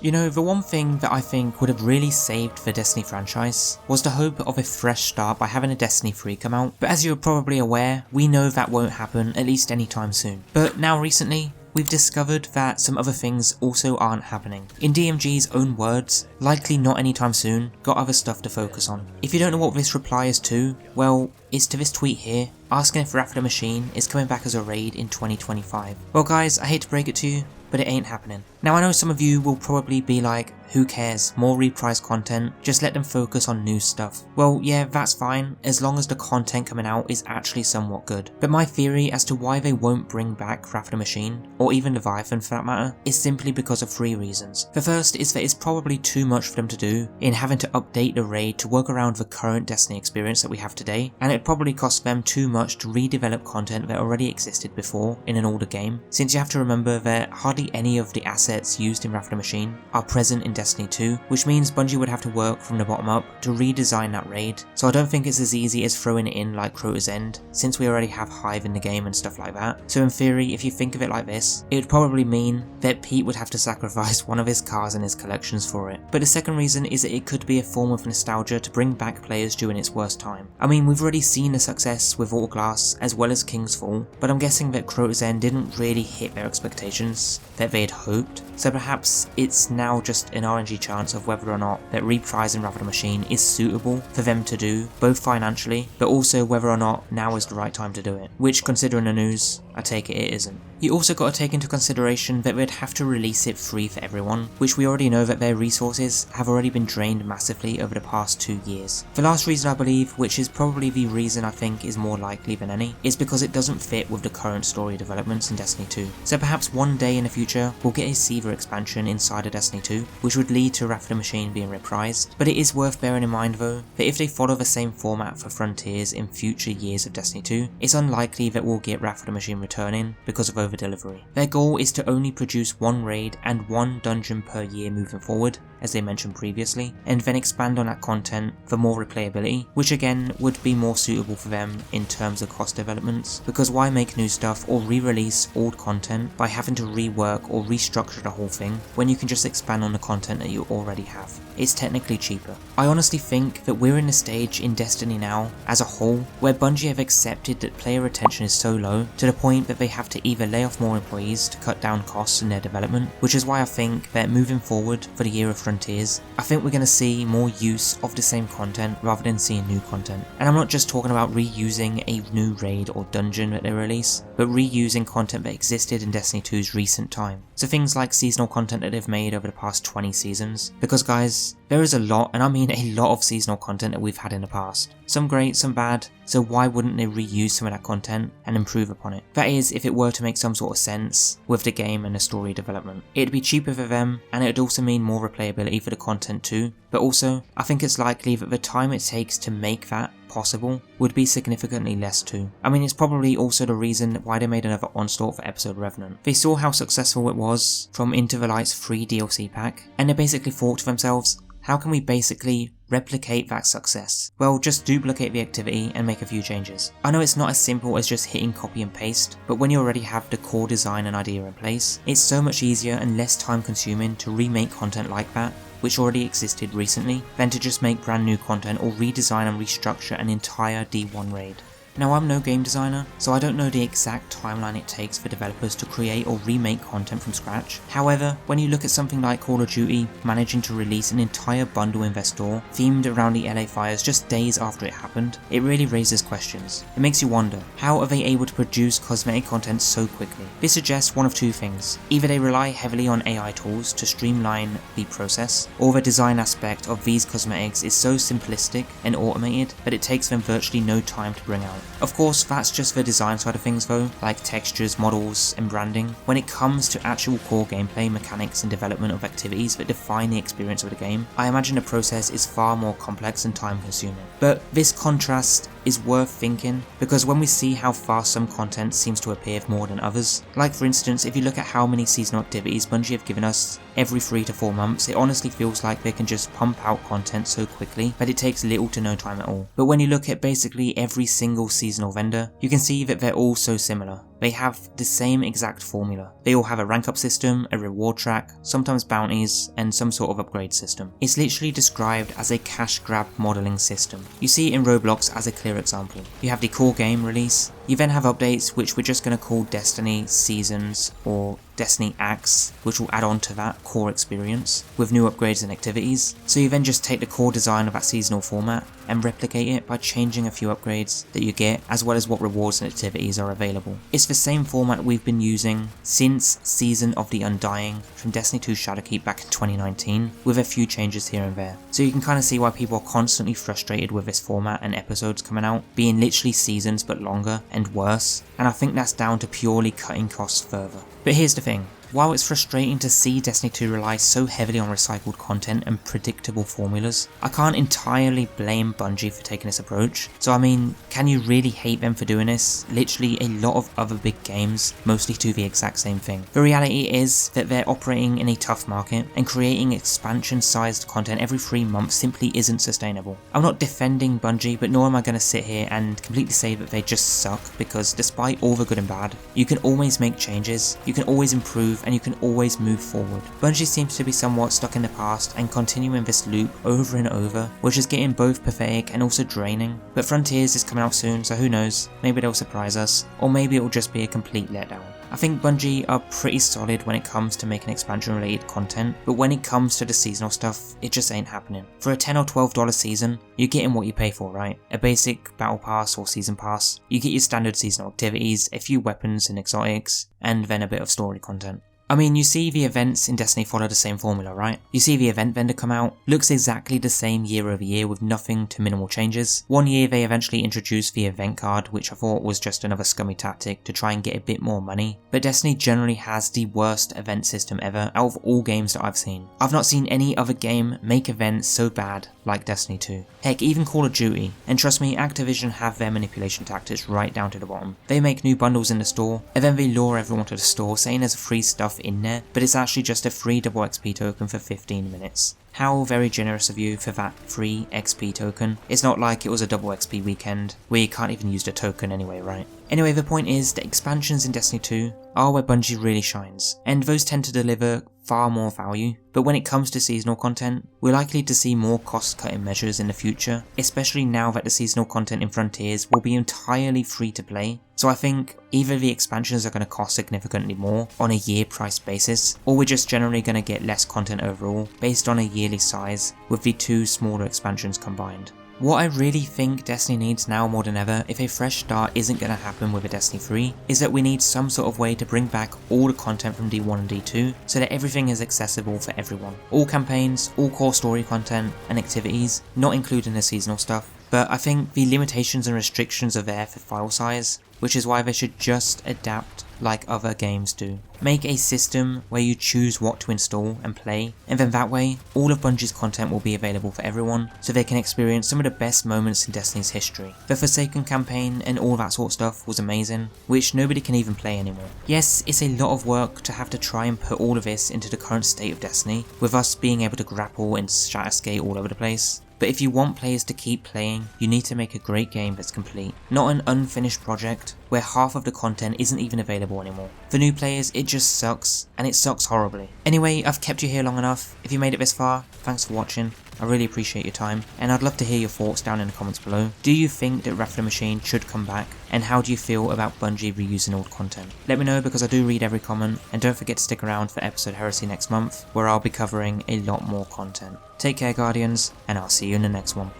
You know, the one thing that I think would have really saved the Destiny franchise was the hope of a fresh start by having a Destiny 3 come out, but as you're probably aware, we know that won't happen at least anytime soon. But now recently, we've discovered that some other things also aren't happening. In DMG's own words, likely not anytime soon, got other stuff to focus on. If you don't know what this reply is to, well, it's to this tweet here, asking if Wrath of the Machine is coming back as a raid in 2025. Well guys, I hate to break it to you, but it ain't happening. Now I know some of you will probably be like, who cares, more reprise content, just let them focus on new stuff. Well yeah, that's fine, as long as the content coming out is actually somewhat good. But my theory as to why they won't bring back Wrath of the Machine, or even Leviathan for that matter, is simply because of 3 reasons. The first is that it's probably too much for them to do in having to update the raid to work around the current Destiny experience that we have today, and it probably cost them too much to redevelop content that already existed before in an older game, since you have to remember that hardly any of the assets used in Wrath of the Machine are present in Destiny 2, which means Bungie would have to work from the bottom up to redesign that raid, so I don't think it's as easy as throwing it in like Crota's End, since we already have Hive in the game and stuff like that. So in theory, if you think of it like this, it would probably mean that Pete would have to sacrifice one of his cars in his collections for it. But the second reason is that it could be a form of nostalgia to bring back players during its worst time. I mean, we've already seen the success with Autoglass as well as King's Fall, but I'm guessing that Crota's End didn't really hit their expectations that they had hoped, so perhaps it's now just an RNG chance of whether or not that reprising Wrath of the Machine is suitable for them to do, both financially, but also whether or not now is the right time to do it, which considering the news, I take it isn't. You also got to take into consideration that they'd have to release it free for everyone, which we already know that their resources have already been drained massively over the past 2 years. The last reason I believe, which is probably the reason I think is more likely than any, is because it doesn't fit with the current story developments in Destiny 2. So perhaps one day in the future, we'll get a Seaver expansion inside of Destiny 2, which would lead to Wrath of the Machine being reprised, but it is worth bearing in mind though, that if they follow the same format for Frontiers in future years of Destiny 2, it's unlikely that we'll get Wrath of the Machine returning because of over-delivery. Their goal is to only produce 1 raid and 1 dungeon per year moving forward, as they mentioned previously, and then expand on that content for more replayability, which again would be more suitable for them in terms of cost developments, because why make new stuff or re-release old content by having to rework or restructure the whole thing when you can just expand on the content that you already have. It's technically cheaper. I honestly think that we're in a stage in Destiny now, as a whole, where Bungie have accepted that player retention is so low to the point that they have to either lay off more employees to cut down costs in their development, which is why I think that moving forward for the year of Frontiers, I think we're going to see more use of the same content rather than seeing new content. And I'm not just talking about reusing a new raid or dungeon that they release, but reusing content that existed in Destiny 2's recent time. So things like seasonal content that they've made over the past 20 seasons, because guys, there is a lot, and I mean a lot of seasonal content that we've had in the past. Some great, some bad, so why wouldn't they reuse some of that content and improve upon it? That is, if it were to make some sort of sense with the game and the story development. It'd be cheaper for them, and it'd also mean more replayability for the content too, but also, I think it's likely that the time it takes to make that possible would be significantly less too. I mean, it's probably also the reason why they made another Onslaught for Episode Revenant. They saw how successful it was from Into the Light's free DLC pack, and they basically thought to themselves, how can we basically replicate that success? Well, just duplicate the activity and make a few changes. I know it's not as simple as just hitting copy and paste, but when you already have the core design and idea in place, it's so much easier and less time consuming to remake content like that, which already existed recently, than to just make brand new content or redesign and restructure an entire D1 raid. Now, I'm no game designer, so I don't know the exact timeline it takes for developers to create or remake content from scratch. However, when you look at something like Call of Duty managing to release an entire bundle in their store themed around the LA fires just days after it happened, it really raises questions. It makes you wonder, how are they able to produce cosmetic content so quickly? This suggests one of two things. Either they rely heavily on AI tools to streamline the process, or the design aspect of these cosmetics is so simplistic and automated that it takes them virtually no time to bring out. Of course, that's just the design side of things though, like textures, models, and branding. When it comes to actual core gameplay, mechanics, and development of activities that define the experience of the game, I imagine the process is far more complex and time consuming. But this contrast is worth thinking, because when we see how fast some content seems to appear more than others, like for instance, if you look at how many seasonal activities Bungie have given us every 3 to 4 months, it honestly feels like they can just pump out content so quickly that it takes little to no time at all. But when you look at basically every single seasonal vendor, you can see that they're all so similar. they have the same exact formula. They all have a rank up system, a reward track, sometimes bounties, and some sort of upgrade system. It's literally described as a cash grab modelling system. You see it in Roblox as a clear example. You have the core game release, you then have updates which we're just going to call Destiny Seasons or Destiny Acts, which will add on to that core experience with new upgrades and activities. So you then just take the core design of that seasonal format and replicate it by changing a few upgrades that you get, as well as what rewards and activities are available. It's the same format we've been using since Season of the Undying from Destiny 2 Shadowkeep back in 2019, with a few changes here and there. So you can kind of see why people are constantly frustrated with this format and episodes coming out, being literally seasons but longer and worse, and I think that's down to purely cutting costs further. But here's the thing. While it's frustrating to see Destiny 2 rely so heavily on recycled content and predictable formulas, I can't entirely blame Bungie for taking this approach. So I mean, can you really hate them for doing this? Literally a lot of other big games mostly do the exact same thing. The reality is that they're operating in a tough market, and creating expansion sized content every 3 months simply isn't sustainable. I'm not defending Bungie, but nor am I going to sit here and completely say that they just suck, because despite all the good and bad, you can always make changes, you can always improve, and you can always move forward. Bungie seems to be somewhat stuck in the past and continuing this loop over and over, which is getting both pathetic and also draining. But Frontiers is coming out soon, so who knows, maybe they'll surprise us, or maybe it'll just be a complete letdown. I think Bungie are pretty solid when it comes to making expansion related content, but when it comes to the seasonal stuff, it just ain't happening. For a $10 or $12 season, you're getting what you pay for, right? A basic battle pass or season pass, you get your standard seasonal activities, a few weapons and exotics, and then a bit of story content. I mean, you see the events in Destiny follow the same formula, right? You see the event vendor come out, looks exactly the same year over year with nothing to minimal changes. One year they eventually introduced the event card, which I thought was just another scummy tactic to try and get a bit more money. But Destiny generally has the worst event system ever out of all games that I've seen. I've not seen any other game make events so bad like Destiny 2. Heck, even Call of Duty, and trust me, Activision have their manipulation tactics right down to the bottom. They make new bundles in the store, and then they lure everyone to the store saying there's free stuff in there, but it's actually just a free double XP token for 15 minutes. How very generous of you for that free XP token. It's not like it was a double XP weekend, where you can't even use the token anyway, right? Anyway, the point is that expansions in Destiny 2 are where Bungie really shines, and those tend to deliver far more value, but when it comes to seasonal content, we're likely to see more cost-cutting measures in the future, especially now that the seasonal content in Frontiers will be entirely free to play. So I think either the expansions are going to cost significantly more on a year price basis, or we're just generally going to get less content overall based on a yearly size with the two smaller expansions combined. What I really think Destiny needs now more than ever, if a fresh start isn't going to happen with a Destiny 3, is that we need some sort of way to bring back all the content from D1 and D2 so that everything is accessible for everyone. All campaigns, all core story content and activities, not including the seasonal stuff. But I think the limitations and restrictions are there for file size, which is why they should just adapt like other games do. Make a system where you choose what to install and play, and then that way, all of Bungie's content will be available for everyone, so they can experience some of the best moments in Destiny's history. The Forsaken campaign and all that sort of stuff was amazing, which nobody can even play anymore. Yes, it's a lot of work to have to try and put all of this into the current state of Destiny, with us being able to grapple and shatterskate all over the place. But if you want players to keep playing, you need to make a great game that's complete, not an unfinished project where half of the content isn't even available anymore. For new players, it just sucks, and it sucks horribly. Anyway, I've kept you here long enough. If you made it this far, thanks for watching. I really appreciate your time, and I'd love to hear your thoughts down in the comments below. Do you think that Wrath of the Machine should come back, and how do you feel about Bungie reusing old content? Let me know, because I do read every comment, and don't forget to stick around for episode Heresy next month, where I'll be covering a lot more content. Take care, Guardians, and I'll see you in the next one.